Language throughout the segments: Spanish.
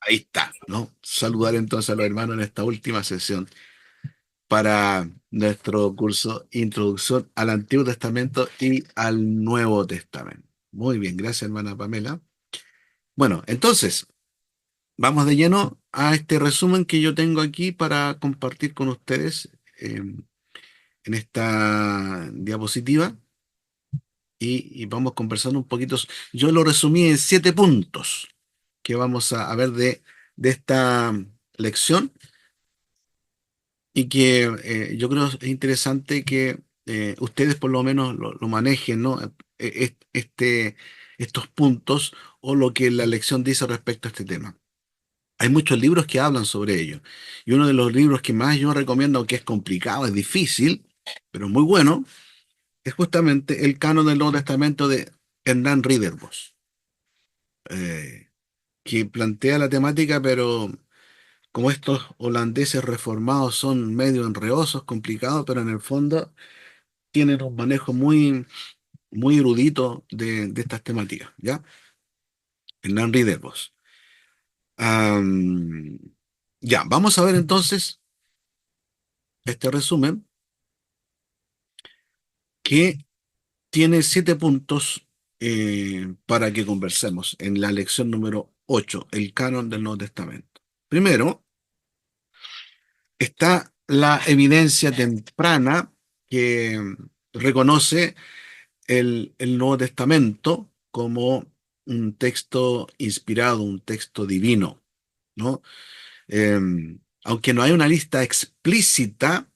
Ahí está, ¿no? Saludar entonces a los hermanos en esta última sesión para nuestro curso Introducción al Antiguo Testamento y al Nuevo Testamento. Muy bien, gracias hermana Pamela. Bueno, entonces, vamos de lleno a este resumen que yo tengo aquí para compartir con ustedes en esta diapositiva y vamos conversando un poquito. Yo lo resumí en 7 puntos que vamos a ver de esta lección y que yo creo es interesante que ustedes por lo menos lo manejen, ¿no? Estos puntos o lo que la lección dice respecto a este tema. Hay muchos libros que hablan sobre ello. Y uno de los libros que más yo recomiendo, que es complicado, es difícil, pero muy bueno, es justamente el Canon del Nuevo Testamento de Hernán Ridderbos, eh, que plantea la temática, pero como estos holandeses reformados son medio enredosos, complicados, pero en el fondo tienen un manejo muy erudito de estas temáticas, ¿ya? Hernán Ridderbos. Am, ya, vamos a ver entonces este resumen que tiene 7 puntos para que conversemos en la lección número 8, el canon del Nuevo Testamento. Primero, está la evidencia temprana que reconoce el Nuevo Testamento como un texto inspirado, un texto divino, ¿no? Eh, Aunque no hay una lista explícita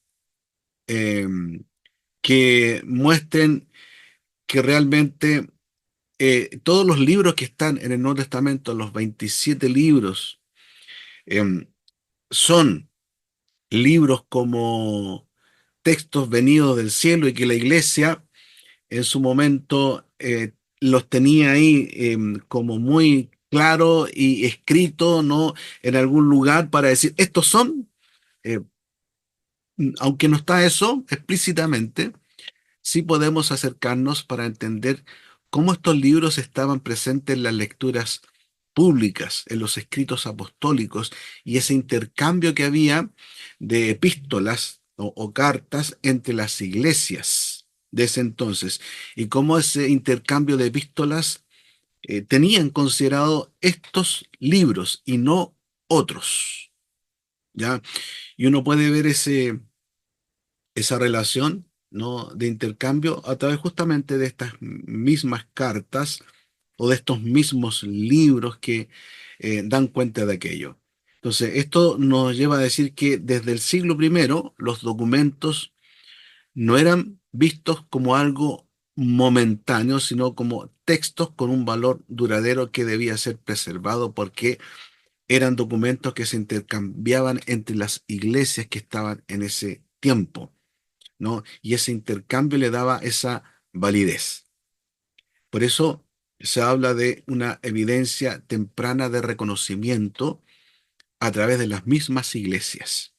eh, que muestren que realmente todos los libros que están en el Nuevo Testamento, los 27 libros, eh, son libros como textos venidos del cielo y que la iglesia en su momento los tenía ahí como muy claro y escrito, ¿no? En algún lugar para decir, estos son, eh, aunque no está eso explícitamente, sí podemos acercarnos para entender cómo estos libros estaban presentes en las lecturas públicas, en los escritos apostólicos y ese intercambio que había de epístolas o cartas entre las iglesias de ese entonces y cómo ese intercambio de epístolas tenían considerado estos libros y no otros, ¿ya? Y uno puede ver esa relación, ¿no? De intercambio a través justamente de estas mismas cartas o de estos mismos libros que dan cuenta de aquello. Entonces, esto nos lleva a decir que desde el siglo primero los documentos no eran vistos como algo momentáneo, sino como textos con un valor duradero que debía ser preservado porque eran documentos que se intercambiaban entre las iglesias que estaban en ese tiempo, ¿no? Y ese intercambio le daba esa validez. Por eso se habla de una evidencia temprana de reconocimiento a través de las mismas iglesias.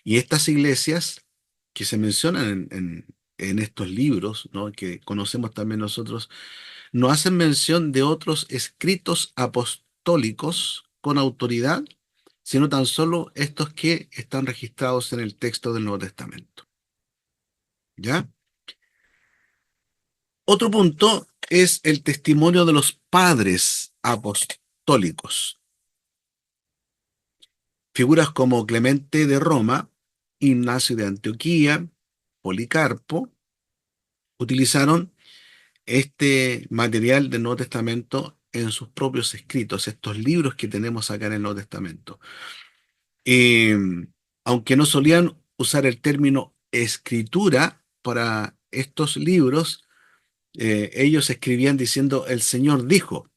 Y estas iglesias que se mencionan en estos libros, ¿no? Que conocemos también nosotros, no hacen mención de otros escritos apostólicos con autoridad, sino tan solo estos que están registrados en el texto del Nuevo Testamento. ¿Ya? Otro punto es el testimonio de los padres apostólicos. Figuras como Clemente de Roma, Ignacio de Antioquía, Policarpo, utilizaron este material del Nuevo Testamento en sus propios escritos, estos libros que tenemos acá en el Nuevo Testamento. Eh, Aunque no solían usar el término escritura para estos libros, ellos escribían diciendo el Señor dijo.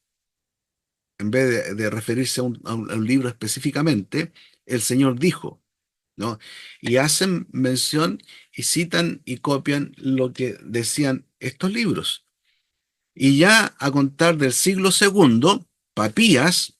En vez de referirse a un libro específicamente, el Señor dijo, ¿no? Y hacen mención y citan y copian lo que decían estos libros. Y ya a contar del siglo segundo, Papías,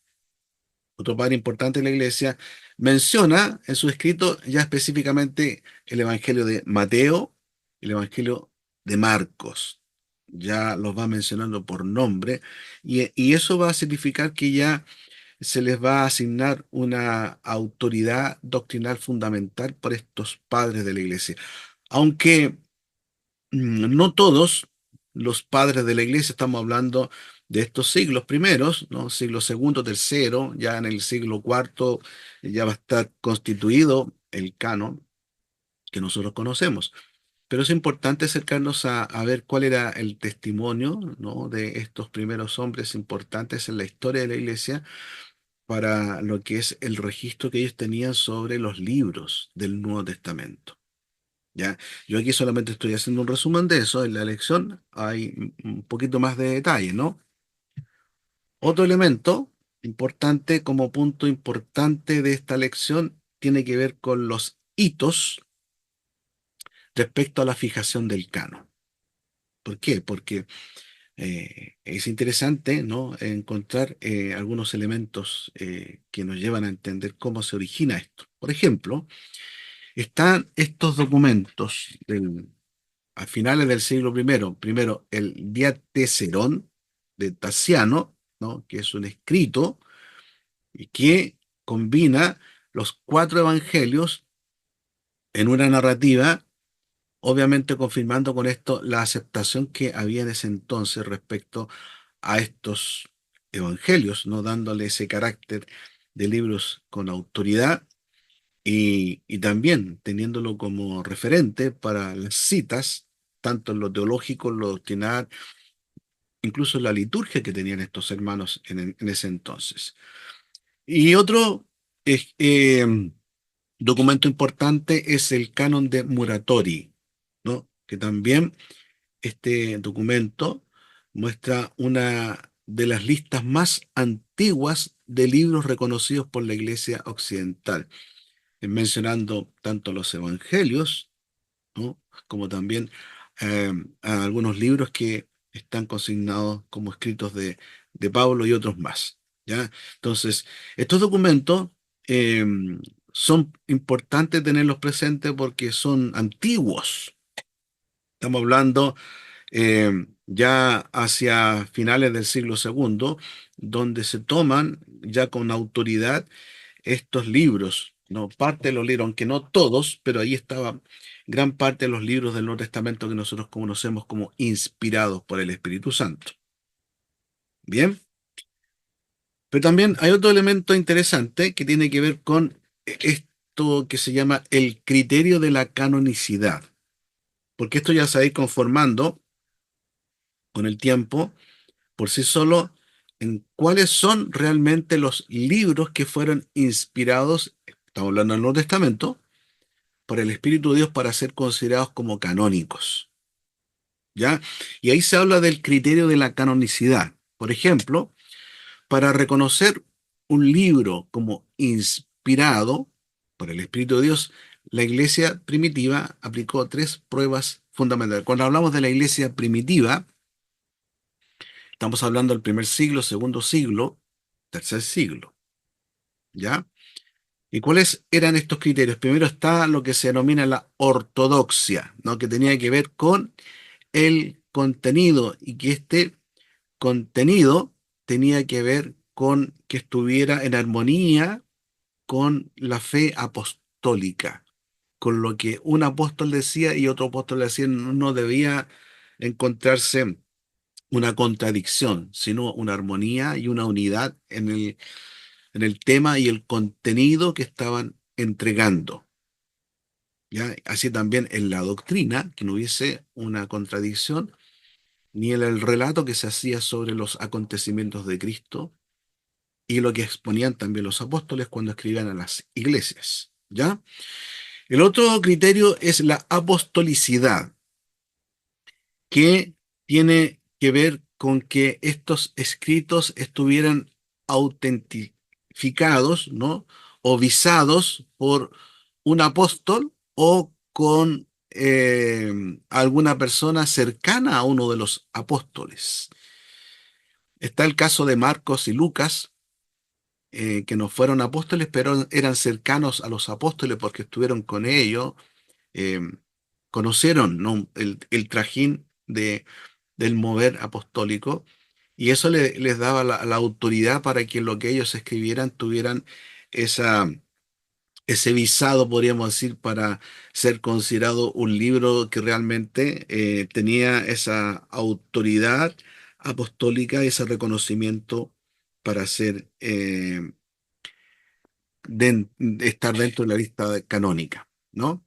otro padre importante de la iglesia, menciona en su escrito ya específicamente el Evangelio de Mateo, el Evangelio de Marcos. Ya los va mencionando por nombre y eso va a significar que ya se les va a asignar una autoridad doctrinal fundamental por estos padres de la iglesia. Aunque no todos los padres de la iglesia, estamos hablando de estos siglos primeros, ¿no? Siglo segundo, tercero, ya en el siglo cuarto ya va a estar constituido el canon que nosotros conocemos. Pero es importante acercarnos a ver cuál era el testimonio, ¿no? de estos primeros hombres importantes en la historia de la iglesia para lo que es el registro que ellos tenían sobre los libros del Nuevo Testamento. ¿Ya? Yo aquí solamente estoy haciendo un resumen de eso. En la lección hay un poquito más de detalle, ¿no? Otro elemento importante como punto importante de esta lección tiene que ver con los hitos respecto a la fijación del canon. ¿Por qué? Porque es interesante, ¿no? encontrar algunos elementos que nos llevan a entender cómo se origina esto. Por ejemplo, están estos documentos a finales del siglo primero el Diatessaron de Tasiano, ¿no? que es un escrito y que combina los cuatro evangelios en una narrativa, obviamente confirmando con esto la aceptación que había en ese entonces respecto a estos evangelios, no dándole ese carácter de libros con autoridad y también teniéndolo como referente para las citas, tanto en lo teológico, en lo doctrinal, incluso en la liturgia que tenían estos hermanos en ese entonces. Y otro documento importante es el canon de Muratori, ¿no? que también este documento muestra una de las listas más antiguas de libros reconocidos por la Iglesia Occidental, mencionando tanto los evangelios, ¿no? como también a algunos libros que están consignados como escritos de Pablo y otros más. ¿Ya? Entonces, estos documentos eh, son importantes tenerlos presentes porque son antiguos. Estamos hablando ya hacia finales del siglo segundo, donde se toman ya con autoridad estos libros, ¿no? Parte de los libros, aunque no todos, pero ahí estaba gran parte de los libros del Nuevo Testamento que nosotros conocemos como inspirados por el Espíritu Santo. Bien, pero también hay otro elemento interesante que tiene que ver con esto que se llama el criterio de la canonicidad, porque esto ya se va a ir conformando con el tiempo por sí solo en cuáles son realmente los libros que fueron inspirados, estamos hablando del Nuevo Testamento, por el Espíritu de Dios para ser considerados como canónicos. ¿Ya? Y ahí se habla del criterio de la canonicidad. Por ejemplo, para reconocer un libro como inspirado por el Espíritu de Dios, la iglesia primitiva aplicó tres pruebas fundamentales. Cuando hablamos de la iglesia primitiva, estamos hablando del primer siglo, segundo siglo, tercer siglo. ¿Ya? ¿Y cuáles eran estos criterios? Primero está lo que se denomina la ortodoxia, ¿no? que tenía que ver con el contenido y que este contenido tenía que ver con que estuviera en armonía con la fe apostólica, con lo que un apóstol decía y otro apóstol decía, no debía encontrarse una contradicción, sino una armonía y una unidad en el tema y el contenido que estaban entregando. ¿Ya? Así también en la doctrina, que no hubiese una contradicción, ni en el relato que se hacía sobre los acontecimientos de Cristo y lo que exponían también los apóstoles cuando escribían a las iglesias. ¿Ya? El otro criterio es la apostolicidad, que tiene que ver con que estos escritos estuvieran autentificados, ¿no? o visados por un apóstol o con alguna persona cercana a uno de los apóstoles. Está el caso de Marcos y Lucas, que no fueron apóstoles, pero eran cercanos a los apóstoles porque estuvieron con ellos, eh, conocieron, ¿no? el trajín del mover apostólico. y eso les daba la autoridad para que lo que ellos escribieran tuvieran esa, ese visado, podríamos decir, para ser considerado un libro que realmente tenía esa autoridad apostólica, ese reconocimiento para ser, estar dentro de la lista canónica, ¿no?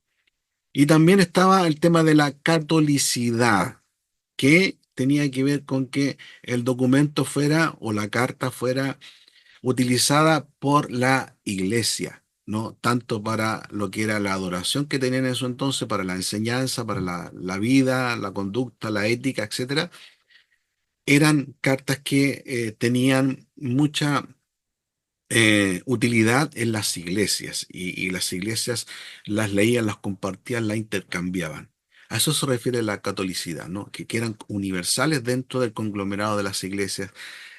Y también estaba el tema de la catolicidad, que tenía que ver con que el documento fuera o la carta fuera utilizada por la iglesia, ¿no? Tanto para lo que era la adoración que tenían en su entonces, para la enseñanza, para la vida, la conducta, la ética, etcétera. Eran cartas que tenían mucha utilidad en las iglesias y las iglesias las leían, las compartían, las intercambiaban. A eso se refiere la catolicidad, ¿no? Que eran universales dentro del conglomerado de las iglesias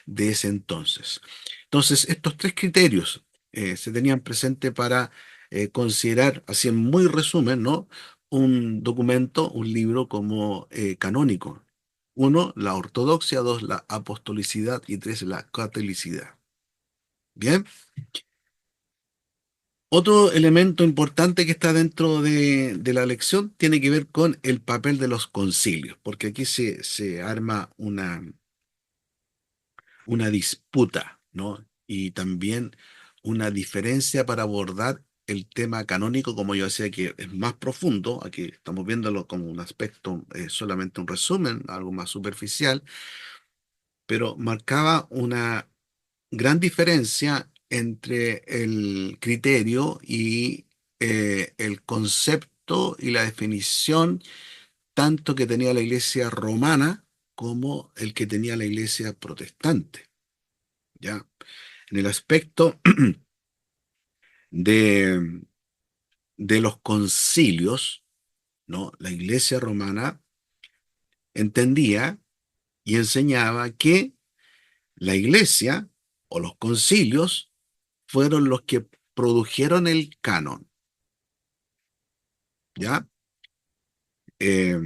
de ese entonces. Entonces, estos tres criterios se tenían presente para considerar, así en muy resumen, ¿no? Un documento, un libro como canónico. Uno, la ortodoxia; dos, la apostolicidad; y tres, la catolicidad. Bien. Otro elemento importante que está dentro de la lección tiene que ver con el papel de los concilios, porque aquí se arma una disputa, ¿no? Y también una diferencia para abordar el tema canónico, como yo decía, que es más profundo. Aquí estamos viéndolo como un aspecto, solamente un resumen, algo más superficial, pero marcaba una gran diferencia entre el criterio y el concepto y la definición, tanto que tenía la iglesia romana como el que tenía la iglesia protestante, ¿ya? En el aspecto de, de los concilios, ¿no? La iglesia romana entendía y enseñaba que la iglesia o los concilios fueron los que produjeron el canon, ¿ya? Eh,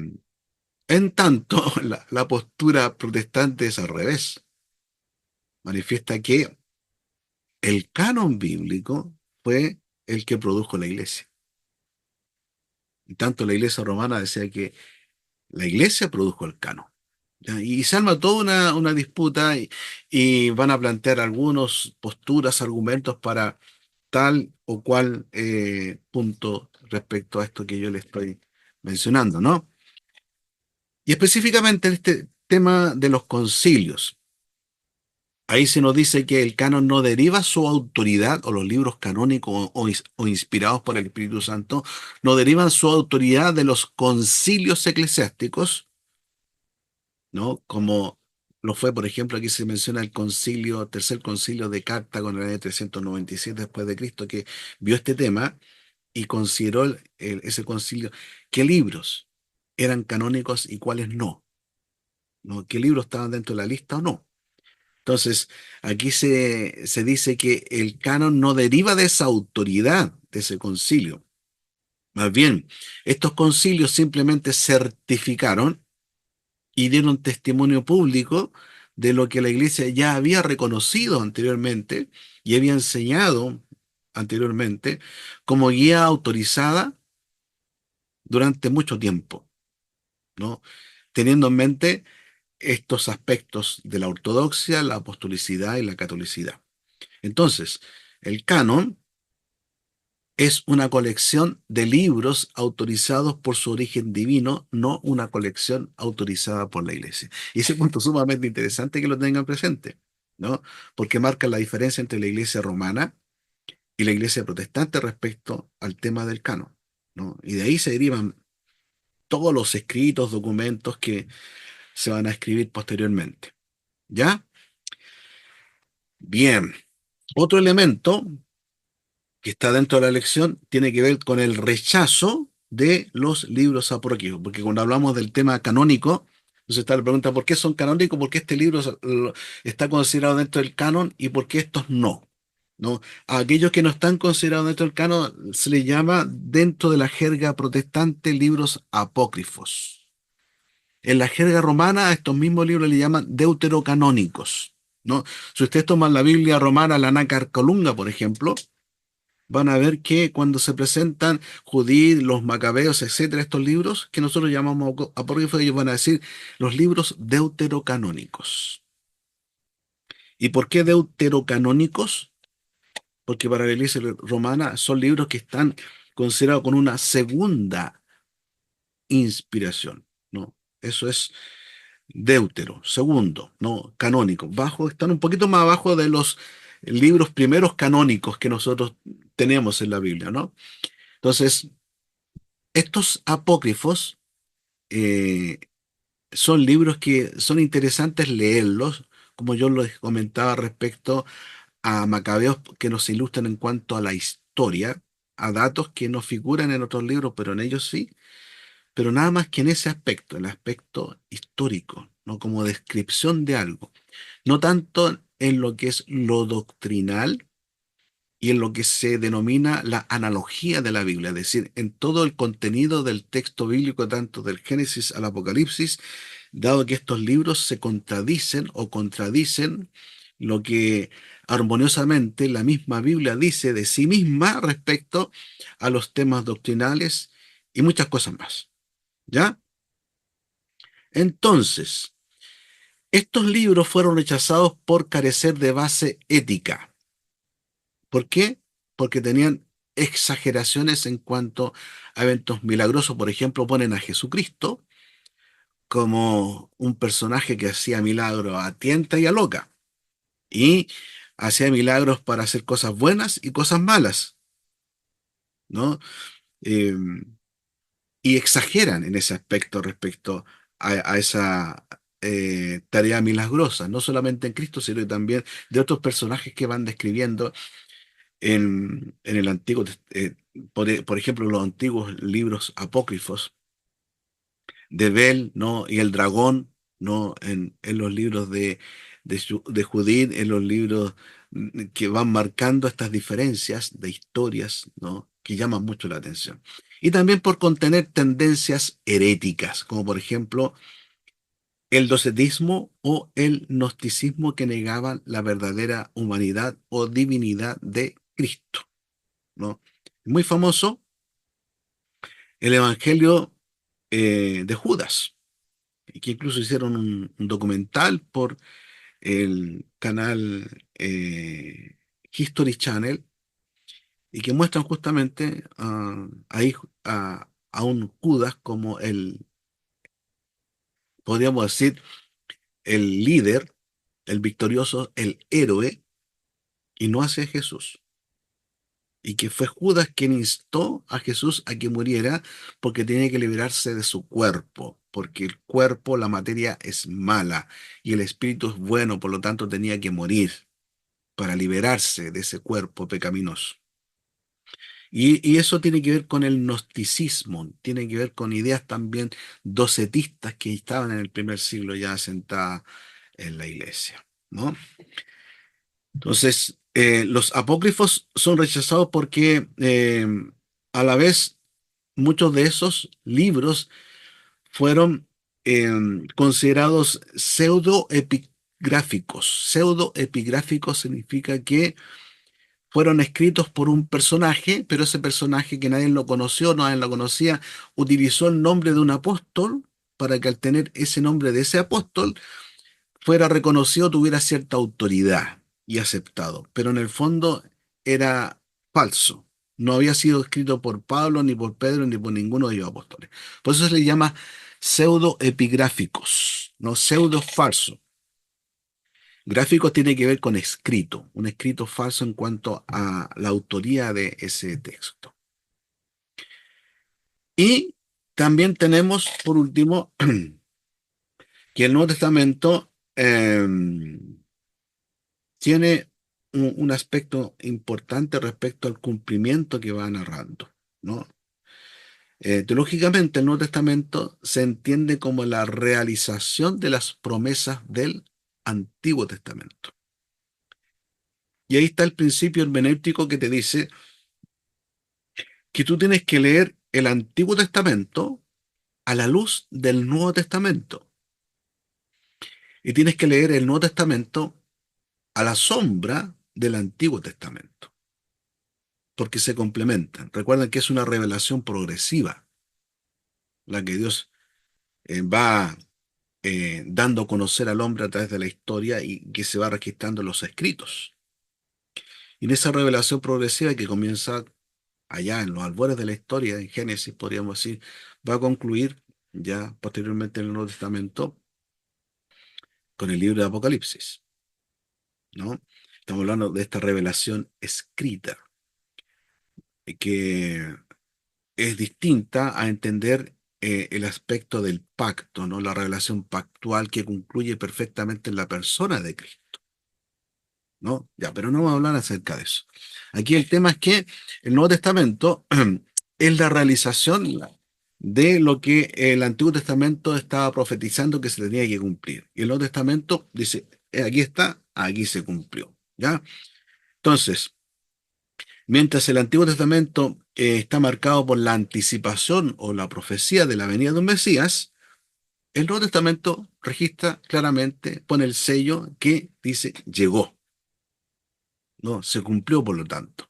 en tanto, la postura protestante es al revés. Manifiesta que el canon bíblico fue el que produjo la iglesia. Y tanto la iglesia romana decía que la iglesia produjo el canon. ¿Ya? Y se arma toda una disputa y van a plantear algunas posturas, argumentos para tal o cual punto respecto a esto que yo le estoy mencionando, ¿no? Y específicamente en este tema de los concilios. Ahí se nos dice que el canon no deriva su autoridad, o los libros canónicos o inspirados por el Espíritu Santo, no derivan su autoridad de los concilios eclesiásticos, ¿no? Como lo fue, por ejemplo, aquí se menciona el concilio, tercer concilio de Cartago en el año 397 después de Cristo, que vio este tema y consideró ese concilio qué libros eran canónicos y cuáles no, ¿no? ¿Qué libros estaban dentro de la lista o no? Entonces, aquí se dice que el canon no deriva de esa autoridad, de ese concilio. Más bien, estos concilios simplemente certificaron y dieron testimonio público de lo que la iglesia ya había reconocido anteriormente y había enseñado anteriormente como guía autorizada durante mucho tiempo, ¿no? Teniendo en mente estos aspectos de la ortodoxia, la apostolicidad y la catolicidad. Entonces, el canon es una colección de libros autorizados por su origen divino, no una colección autorizada por la iglesia. Y ese punto es sumamente interesante que lo tengan presente, ¿no? Porque marca la diferencia entre la iglesia romana y la iglesia protestante respecto al tema del canon, ¿no? Y de ahí se derivan todos los escritos, documentos que se van a escribir posteriormente. ¿Ya? Bien. Otro elemento que está dentro de la lección tiene que ver con el rechazo de los libros apócrifos, porque cuando hablamos del tema canónico, entonces está la pregunta: ¿por qué son canónicos? ¿Por qué este libro está considerado dentro del canon y por qué estos no? ¿No? A aquellos que no están considerados dentro del canon se les llama, dentro de la jerga protestante, libros apócrifos. En la jerga romana, a estos mismos libros le llaman deuterocanónicos, ¿no? Si ustedes toman la Biblia romana, la Nácar Colunga, por ejemplo, van a ver que cuando se presentan Judith, los Macabeos, etcétera, estos libros que nosotros llamamos apócrifos, ellos van a decir los libros deuterocanónicos. ¿Y por qué deuterocanónicos? Porque para la Iglesia romana son libros que están considerados con una segunda inspiración, ¿no? Eso es deutero, segundo, ¿no? Canónico. Están un poquito más abajo de los libros primeros canónicos que nosotros tenemos en la Biblia, ¿no? Entonces, estos apócrifos eh, son libros que son interesantes leerlos, como yo les comentaba respecto a Macabeos que nos ilustran en cuanto a la historia, a datos que no figuran en otros libros, pero en ellos sí, pero nada más que en ese aspecto, el aspecto histórico, no como descripción de algo, no tanto en lo que es lo doctrinal y en lo que se denomina la analogía de la Biblia, es decir, en todo el contenido del texto bíblico, tanto del Génesis al Apocalipsis, dado que estos libros se contradicen o contradicen lo que armoniosamente la misma Biblia dice de sí misma respecto a los temas doctrinales y muchas cosas más. ¿Ya? Entonces, estos libros fueron rechazados por carecer de base ética. ¿Por qué? Porque tenían exageraciones en cuanto a eventos milagrosos. Por ejemplo, ponen a Jesucristo como un personaje que hacía milagros a tienta y a loca. Y hacía milagros para hacer cosas buenas y cosas malas, ¿no? Eh, y exageran en ese aspecto respecto a esa tarea milagrosa, no solamente en Cristo, sino también de otros personajes que van describiendo en el Antiguo, por ejemplo, los antiguos libros apócrifos de Bel, ¿no? Y el dragón, ¿no? En los libros de Judith, en los libros que van marcando estas diferencias de historias, ¿no? Que llaman mucho la atención. Y también por contener tendencias heréticas, como por ejemplo el docetismo o el gnosticismo que negaban la verdadera humanidad o divinidad de Cristo, ¿no? Muy famoso el Evangelio de Judas, que incluso hicieron un documental por el canal History Channel y que muestran justamente ahí a un Judas como podríamos decir, el líder, el victorioso, el héroe, y no hacia Jesús. Y que fue Judas quien instó a Jesús a que muriera porque tenía que liberarse de su cuerpo, porque el cuerpo, la materia es mala y el espíritu es bueno, por lo tanto tenía que morir para liberarse de ese cuerpo pecaminoso. Y eso tiene que ver con el gnosticismo, tiene que ver con ideas también docetistas que estaban en el primer siglo ya asentadas en la iglesia, ¿no? Entonces, los apócrifos son rechazados porque a la vez muchos de esos libros fueron eh, considerados pseudoepigráficos. Pseudoepigráficos significa que fueron escritos por un personaje, pero ese personaje que nadie lo conoció, nadie lo conocía, utilizó el nombre de un apóstol para que al tener ese nombre de ese apóstol fuera reconocido, tuviera cierta autoridad y aceptado. Pero en el fondo era falso. No había sido escrito por Pablo, ni por Pedro, ni por ninguno de los apóstoles. Por eso se le llama pseudoepigráficos, no pseudo falso. Gráficos tiene que ver con escrito, un escrito falso en cuanto a la autoría de ese texto. Y también tenemos, por último, que el Nuevo Testamento tiene un aspecto importante respecto al cumplimiento que va narrando, ¿no? Teológicamente, el Nuevo Testamento se entiende como la realización de las promesas del Antiguo Testamento. Y ahí está el principio hermenéutico que te dice que tú tienes que leer el Antiguo Testamento a la luz del Nuevo Testamento. Y tienes que leer el Nuevo Testamento a la sombra del Antiguo Testamento, porque se complementan. Recuerden que es una revelación progresiva, la que Dios va dando a conocer al hombre a través de la historia y que se va registrando en los escritos. Y en esa revelación progresiva que comienza allá en los albores de la historia, en Génesis, podríamos decir, va a concluir ya posteriormente en el Nuevo Testamento con el libro de Apocalipsis, ¿no? Estamos hablando de esta revelación escrita, que es distinta a entender el aspecto del pacto, ¿no? La revelación pactual que concluye perfectamente en la persona de Cristo, ¿no? Ya, pero no vamos a hablar acerca de eso. Aquí el tema es que el Nuevo Testamento es la realización de lo que el Antiguo Testamento estaba profetizando que se tenía que cumplir. Y el Nuevo Testamento dice, aquí está, aquí se cumplió, ¿ya? Entonces, mientras el Antiguo Testamento está marcado por la anticipación o la profecía de la venida de un Mesías, el Nuevo Testamento registra claramente, pone el sello que dice llegó, ¿no? Se cumplió, por lo tanto.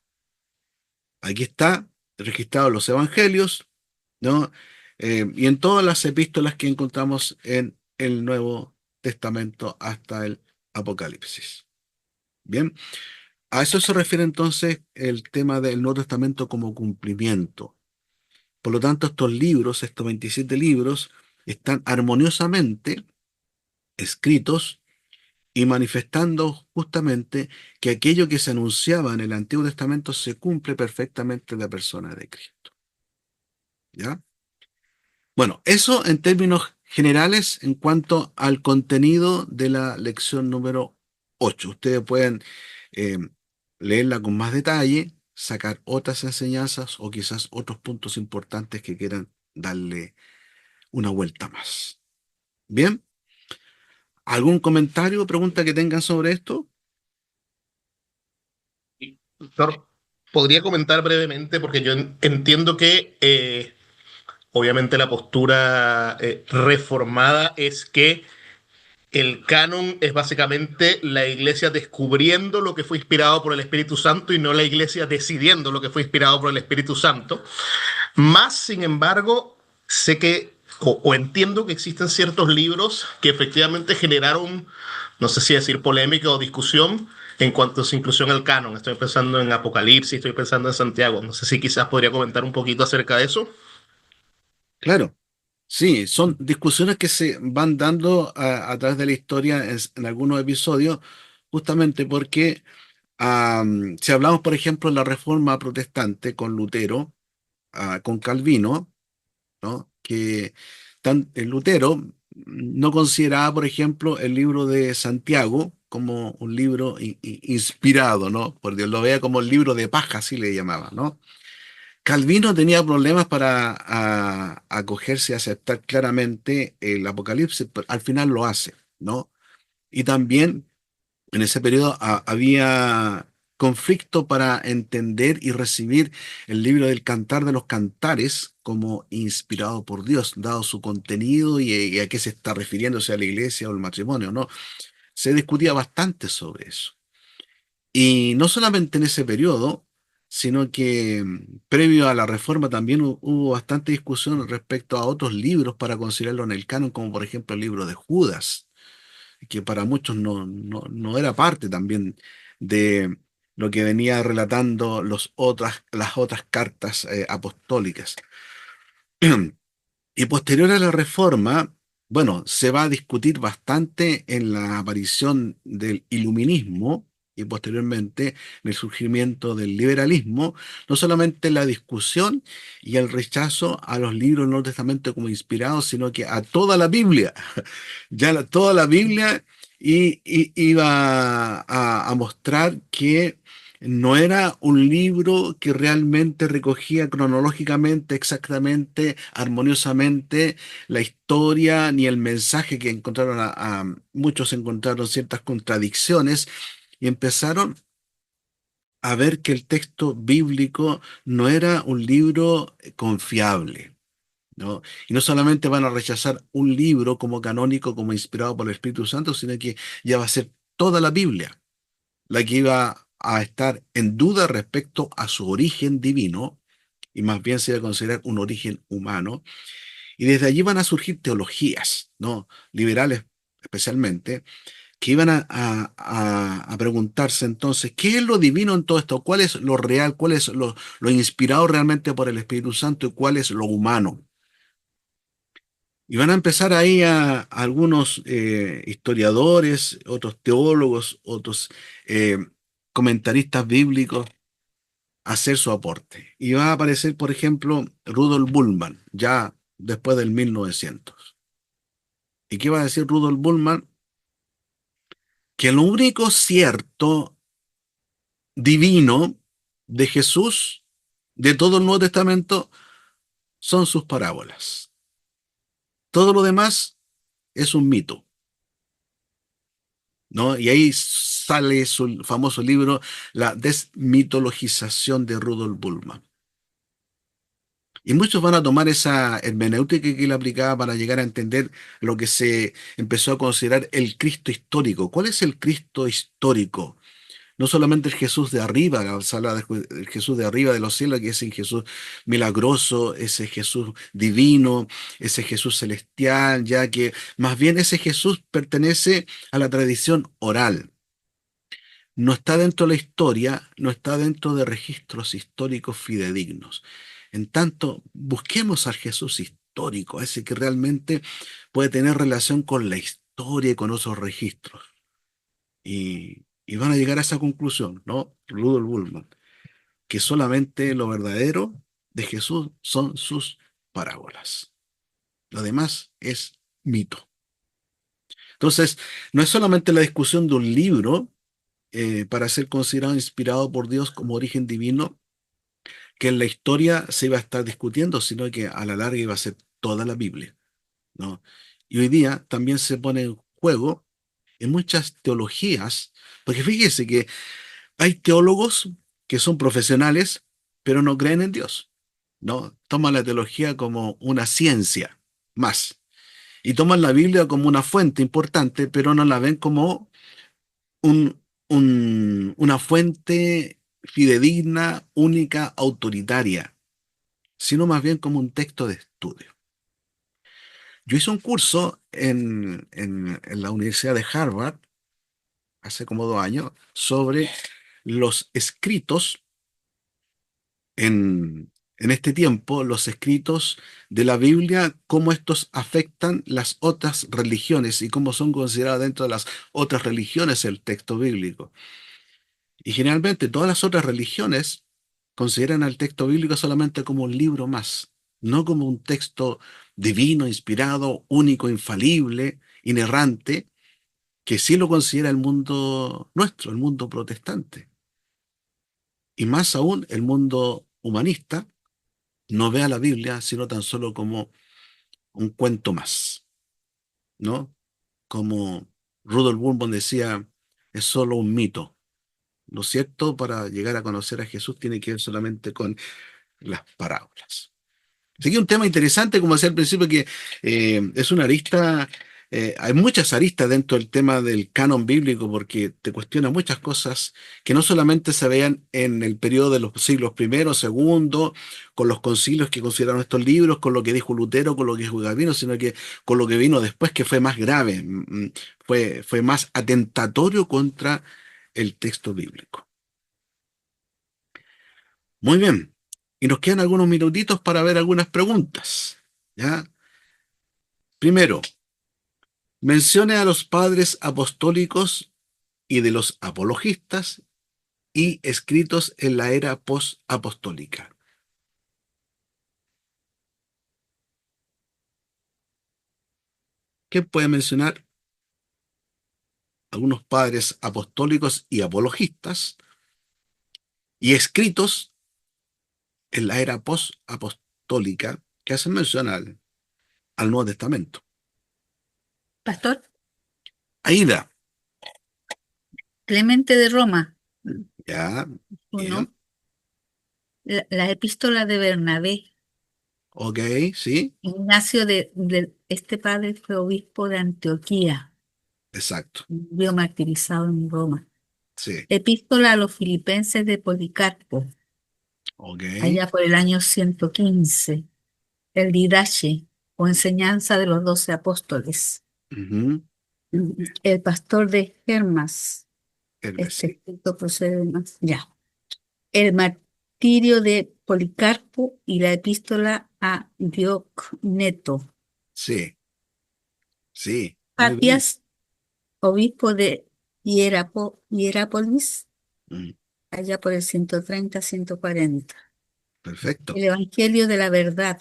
Aquí está registrado en los evangelios, ¿no? Y en todas las epístolas que encontramos en el Nuevo Testamento hasta el Apocalipsis. Bien, a eso se refiere entonces el tema del Nuevo Testamento como cumplimiento. Por lo tanto, estos libros, estos 27 libros, están armoniosamente escritos y manifestando justamente que aquello que se anunciaba en el Antiguo Testamento se cumple perfectamente en la persona de Cristo. ¿Ya? Bueno, eso en términos generales en cuanto al contenido de la lección número 8. Ustedes pueden eh, leerla con más detalle, sacar otras enseñanzas o quizás otros puntos importantes que quieran darle una vuelta más. Bien, ¿algún comentario o pregunta que tengan sobre esto? Doctor, podría comentar brevemente, porque yo entiendo que obviamente la postura reformada es que el canon es básicamente la iglesia descubriendo lo que fue inspirado por el Espíritu Santo y no la iglesia decidiendo lo que fue inspirado por el Espíritu Santo. Más, sin embargo, sé que o entiendo que existen ciertos libros que efectivamente generaron, no sé si decir polémica o discusión en cuanto a su inclusión al canon. Estoy pensando en Apocalipsis, estoy pensando en Santiago. No sé si quizás podría comentar un poquito acerca de eso. Claro, sí, son discusiones que se van dando a través de la historia en algunos episodios, justamente porque si hablamos, por ejemplo, de la Reforma Protestante con Lutero, con Calvino, ¿no? Que Lutero no consideraba, por ejemplo, el libro de Santiago como un libro inspirado, ¿no? Por Dios, lo veía como el libro de paja, así le llamaba, ¿no? Calvino tenía problemas para acogerse y aceptar claramente el Apocalipsis, pero al final lo hace, ¿no? Y también en ese periodo había conflicto para entender y recibir el libro del Cantar de los Cantares como inspirado por Dios, dado su contenido y a qué se está refiriéndose a la iglesia o el matrimonio, ¿no? Se discutía bastante sobre eso. Y no solamente en ese periodo, sino que previo a la reforma también hubo bastante discusión respecto a otros libros para considerarlo en el canon, como por ejemplo el libro de Judas, que para muchos no era parte también de lo que venía relatando las otras cartas apostólicas. Y posterior a la reforma, bueno, se va a discutir bastante en la aparición del iluminismo y posteriormente en el surgimiento del liberalismo, no solamente la discusión y el rechazo a los libros del Nuevo Testamento como inspirados, sino que a toda la Biblia. Toda la Biblia iba a mostrar que no era un libro que realmente recogía cronológicamente, exactamente, armoniosamente la historia ni el mensaje que encontraron muchos encontraron ciertas contradicciones y empezaron a ver que el texto bíblico no era un libro confiable. ¿no? Y no solamente van a rechazar un libro como canónico, como inspirado por el Espíritu Santo, sino que ya va a ser toda la Biblia la que iba a estar en duda respecto a su origen divino, y más bien se iba a considerar un origen humano. Y desde allí van a surgir teologías, ¿no? Liberales especialmente, que iban a preguntarse entonces, ¿qué es lo divino en todo esto? ¿Cuál es lo real? ¿Cuál es lo inspirado realmente por el Espíritu Santo? ¿Y cuál es lo humano? Y van a empezar ahí a algunos historiadores, otros teólogos, otros eh, comentaristas bíblicos a hacer su aporte. Y va a aparecer, por ejemplo, Rudolf Bultmann, ya después del 1900. ¿Y qué va a decir Rudolf Bultmann? Que lo único cierto, divino, de Jesús, de todo el Nuevo Testamento, son sus parábolas. Todo lo demás es un mito. ¿No? Y ahí sale su famoso libro, La desmitologización de Rudolf Bultmann. Y muchos van a tomar esa hermenéutica que él aplicaba para llegar a entender lo que se empezó a considerar el Cristo histórico. ¿Cuál es el Cristo histórico? No solamente el Jesús de arriba, se habla del Jesús de arriba de los cielos, que es el Jesús milagroso, ese Jesús divino, ese Jesús celestial, ya que más bien ese Jesús pertenece a la tradición oral. No está dentro de la historia, no está dentro de registros históricos fidedignos. En tanto, busquemos al Jesús histórico, a ese que realmente puede tener relación con la historia y con otros registros. Y van a llegar a esa conclusión, ¿no? Rudolf Bultmann, que solamente lo verdadero de Jesús son sus parábolas. Lo demás es mito. Entonces, no es solamente la discusión de un libro para ser considerado inspirado por Dios como origen divino, que en la historia se iba a estar discutiendo, sino que a la larga iba a ser toda la Biblia, ¿no? Y hoy día también se pone en juego en muchas teologías, porque fíjese que hay teólogos que son profesionales, pero no creen en Dios, ¿no? Toman la teología como una ciencia más, y toman la Biblia como una fuente importante, pero no la ven como una fuente fidedigna, única, autoritaria, sino más bien como un texto de estudio. Yo hice un curso en la Universidad de Harvard hace como 2 años sobre los escritos en este tiempo, los escritos de la Biblia, cómo estos afectan las otras religiones y cómo son considerados dentro de las otras religiones el texto bíblico. Y generalmente todas las otras religiones consideran al texto bíblico solamente como un libro más, no como un texto divino, inspirado, único, infalible, inerrante, que sí lo considera el mundo nuestro, el mundo protestante. Y más aún el mundo humanista no ve a la Biblia sino tan solo como un cuento más, ¿no? Como Rudolf Bultmann decía, es solo un mito. Lo cierto para llegar a conocer a Jesús tiene que ver solamente con las parábolas. Así que un tema interesante, como decía al principio, que es una arista, hay muchas aristas dentro del tema del canon bíblico, porque te cuestiona muchas cosas que no solamente se veían en el periodo de los siglos primero, segundo, con los concilios que consideraron estos libros, con lo que dijo Lutero, con lo que dijo Calvino, sino que con lo que vino después, que fue más grave, fue más atentatorio contra el texto bíblico. Muy bien. Y nos quedan algunos minutitos para ver algunas preguntas. ¿Ya? Primero, mencione a los padres apostólicos y de los apologistas y escritos en la era post-apostólica. ¿Qué puede mencionar? Algunos padres apostólicos y apologistas y escritos en la era post-apostólica que hacen mención al Nuevo Testamento. Pastor, Aida, Clemente de Roma, ya, uno, bien. la epístola de Bernabé, Ok, sí, Ignacio este padre fue obispo de Antioquía, exacto. murió martirizado en Roma. Sí, Epístola a los Filipenses de Policarpo, ok. allá por el año 115. El Didache, o enseñanza de los 12 apóstoles. Ujú. El pastor de Hermas, este Sí, escrito procede de más. Ya. El martirio de Policarpo y la epístola a Diogneto. sí, sí, muy bien. Papias, obispo de Hierápolis, Mm, allá por el 130-140. perfecto. El Evangelio de la Verdad.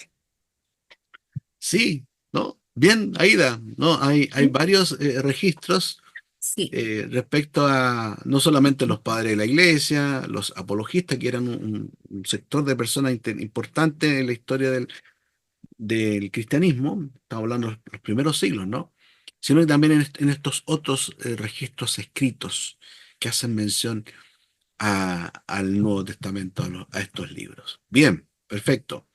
Sí, ¿no? Bien, Aida, ¿no? Hay ¿Sí? varios registros Sí. respecto a no solamente los padres de la iglesia, los apologistas, que eran un sector de personas importante en la historia del cristianismo, estamos hablando de los primeros siglos, ¿no? Sino que también en estos otros registros escritos que hacen mención al Nuevo Testamento, a estos libros. Bien, perfecto.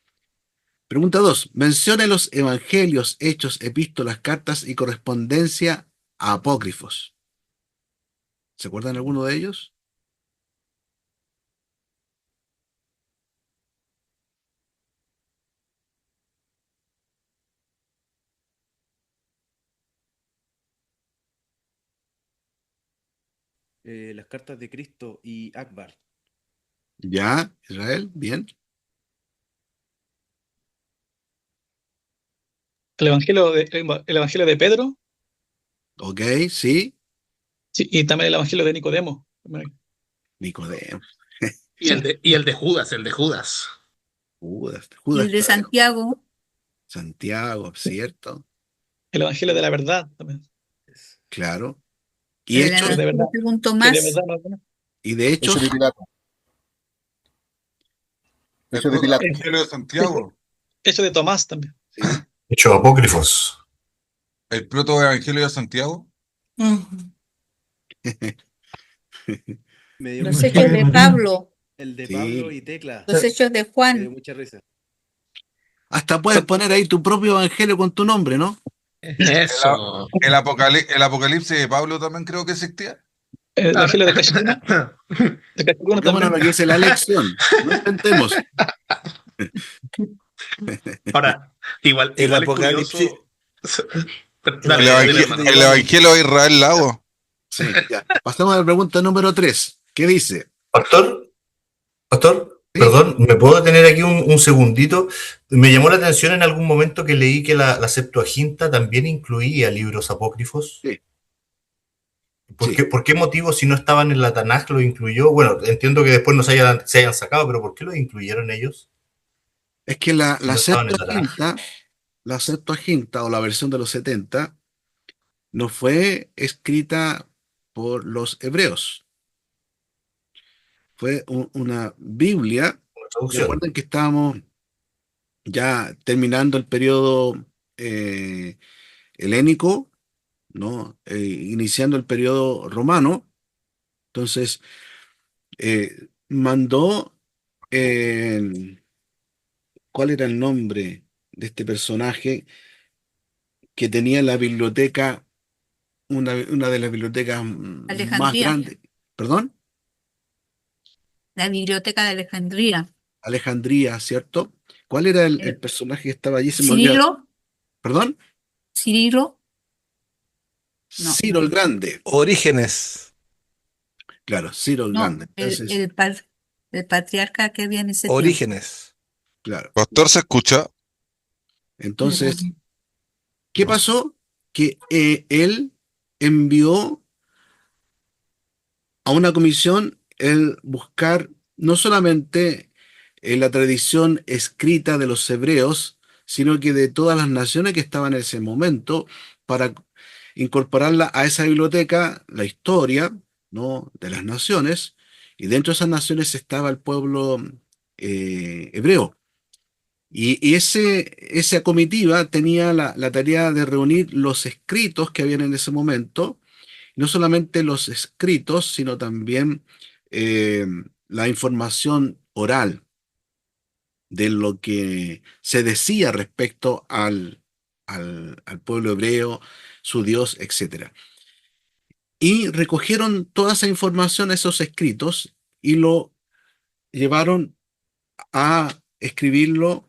Pregunta 2. Mencione los evangelios, hechos, epístolas, cartas y correspondencia a apócrifos. ¿Se acuerdan alguno de ellos? Las cartas de Cristo y Akbar. Ya, Israel, bien. El Evangelio de Pedro, Ok, sí. sí, y también el Evangelio de Nicodemo. Nicodemo. Y el de Judas, el de Judas. Judas, Y Judas el de Tadeo. Santiago, Santiago, ¿cierto? El Evangelio de la verdad también. Es- Claro. Y el Que hechos, de verdad, Evangelio según que de Tomás, verdad no tiene. y de Hechos de hechos, Pilato. El Hechos de Pilato. Evangelio de Santiago, Hecho de Tomás también. sí. Hechos apócrifos. el proto-evangelio de Santiago, Me dio los mucha hechos de Pablo, el de Pablo Sí. y Tecla. los hechos de Me dio Juan. mucha risa. Hasta puedes poner ahí tu propio evangelio con tu nombre, ¿no? Eso. el Apocalipsis de Pablo también creo que existía. El Ahora, Evangelio de Cachiluna Démonos también. lo que dice la lección. No intentemos. ahora, igual, El igual es Apocalipsis, curioso. el Dale, El, dale, dile, Apocalipsis evangel- hermano. de el Juan. Evangelio de Israel Lago. Sí, ya. Pasamos a la pregunta número 3. ¿Qué dice? Pastor, Sí, perdón, ¿me puedo detener aquí un segundito? Me llamó la atención en algún momento que leí que la Septuaginta también incluía libros apócrifos. sí, ¿Por sí. qué, por qué motivo, si no estaban en la Tanaj, lo incluyó? Bueno, entiendo que después no se hayan sacado, pero ¿por qué lo incluyeron ellos Es que la, si la no estaban en la Tanaj? Septuaginta, la Septuaginta o la versión de los 70 no fue escrita por los hebreos. Fue una Biblia. Una traducción. Recuerden que estábamos ya terminando el periodo eh, helénico, ¿no? Iniciando el periodo romano. Entonces, mandó, eh, ¿cuál era el nombre de este personaje que tenía la biblioteca, una de las bibliotecas más Alejandría, grandes? ¿Perdón? la Biblioteca de Alejandría. Alejandría, ¿cierto? ¿Cuál era el Eh, personaje que estaba allí? Se me olvidó. Cirilo, ¿Perdón? Cirilo, no, Ciro el Grande. Orígenes. Claro, Ciro el no, Grande. Entonces, el patriarca que había en ese tiempo. Orígenes. claro. Pastor, ¿se escucha? Entonces, ¿qué pasó? Que él envió a una comisión el buscar no solamente la tradición escrita de los hebreos, sino que de todas las naciones que estaban en ese momento, para incorporarla a esa biblioteca, la historia, ¿no? de las naciones, y dentro de esas naciones estaba el pueblo hebreo. Y esa comitiva tenía la tarea de reunir los escritos que habían en ese momento, no solamente los escritos, sino también eh, la información oral. de lo que se decía respecto al pueblo hebreo, su Dios, etc. Y recogieron toda esa información, esos escritos, y lo llevaron a escribirlo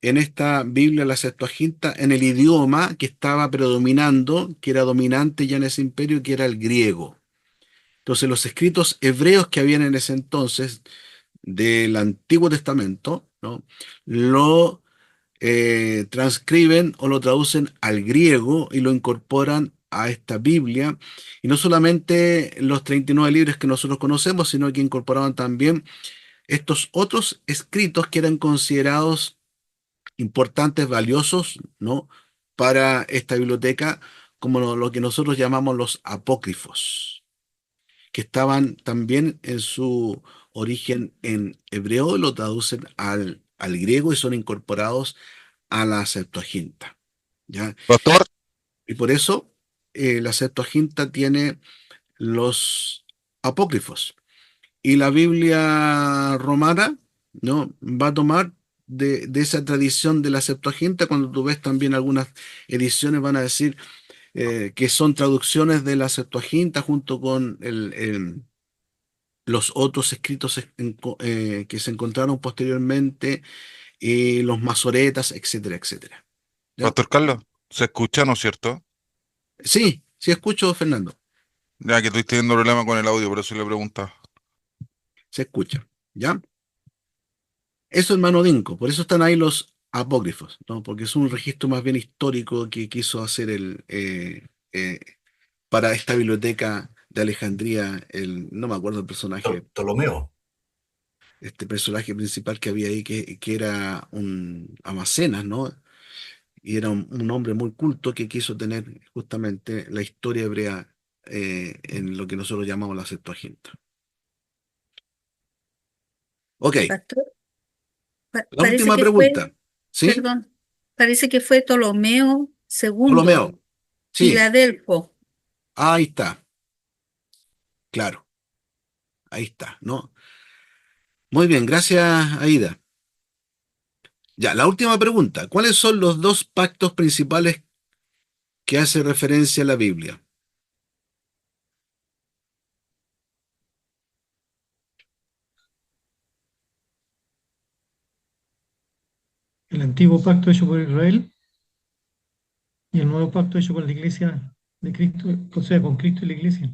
en esta Biblia, la Septuaginta, en el idioma que estaba predominando, que era dominante ya en ese imperio, que era el griego. Entonces, los escritos hebreos que habían en ese entonces del Antiguo Testamento, ¿no? Lo transcriben o lo traducen al griego y lo incorporan a esta Biblia. Y no solamente los 39 libros que nosotros conocemos, sino que incorporaban también estos otros escritos que eran considerados importantes, valiosos, ¿no? Para esta biblioteca, como lo que nosotros llamamos los apócrifos, que estaban también en su origen en hebreo, lo traducen al griego y son incorporados a la Septuaginta, ¿ya? Pastor, Y por eso la Septuaginta tiene los apócrifos. Y la Biblia romana, ¿no? Va a tomar de esa tradición de la Septuaginta. Cuando tú ves también algunas ediciones van a decir que son traducciones de la Septuaginta junto con los otros escritos que se encontraron posteriormente, y los masoretas, etcétera, etcétera. ¿Ya? Pastor Carlos, ¿se escucha, no es cierto? Sí, sí escucho, Fernando, Ya que estoy teniendo problemas con el audio, por eso le preguntaba. se escucha. ¿Ya? Eso, hermano Dinko, por eso están ahí los apócrifos, ¿no? Porque es un registro más bien histórico que quiso hacer eh, para esta biblioteca de Alejandría, no me acuerdo el personaje, Ptolomeo. este personaje principal que había ahí, que era un Amacenas, ¿no? Y era un hombre muy culto que quiso tener justamente la historia hebrea en lo que nosotros llamamos la Septuaginta. Ok, Pastor, la parece última que fue, pregunta, ¿sí? perdón, parece que fue Ptolomeo II, Ptolomeo, sí, Filadelfo. ahí está, claro, ahí está, ¿no? Muy bien, gracias, Aida. Ya, la última pregunta. ¿Cuáles son los dos pactos principales que hace referencia a la Biblia? El antiguo pacto hecho por Israel y el nuevo pacto hecho con la iglesia de Cristo, o sea, con Cristo y la iglesia.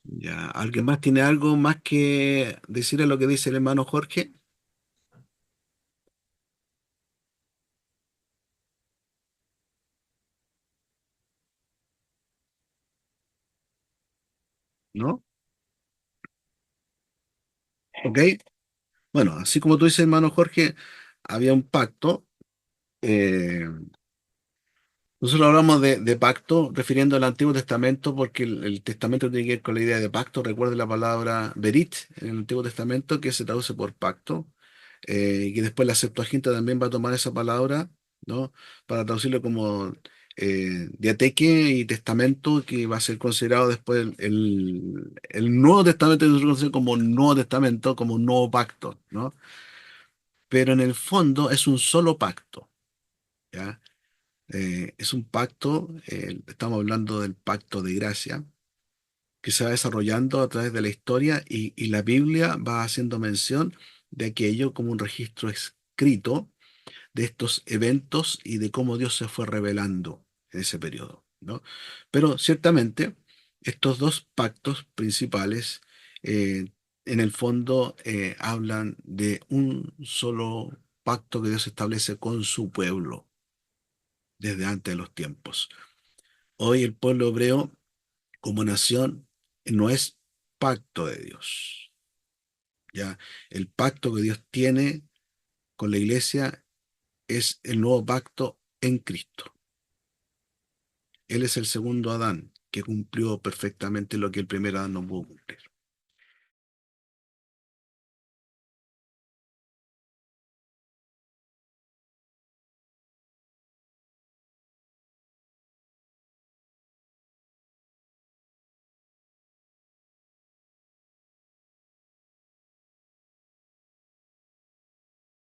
Ya, ¿alguien más tiene algo más que decir a lo que dice el hermano Jorge? ¿No? ¿Ok? Bueno, así como tú dices, hermano Jorge, había un pacto. eh, Nosotros hablamos de pacto refiriendo al Antiguo Testamento porque el Testamento tiene que ver con la idea de pacto. Recuerde la palabra berit en el Antiguo Testamento, que se traduce por pacto, y que después la Septuaginta también va a tomar esa palabra, ¿no? Para traducirlo como diateque y testamento, que va a ser considerado después el Nuevo Testamento, que se conoce como Nuevo Testamento, como un nuevo pacto, ¿no? Pero en el fondo es un solo pacto, ¿ya? Es un pacto, estamos hablando del pacto de gracia, que se va desarrollando a través de la historia, y la Biblia va haciendo mención de aquello como un registro escrito de estos eventos y de cómo Dios se fue revelando en ese periodo, ¿no? Pero ciertamente estos dos pactos principales en el fondo hablan de un solo pacto que Dios establece con su pueblo desde antes de los tiempos. Hoy el pueblo hebreo como nación no es pacto de Dios. Ya, el pacto que Dios tiene con la iglesia es el nuevo pacto en Cristo. Él es el segundo Adán que cumplió perfectamente lo que el primer Adán no pudo cumplir.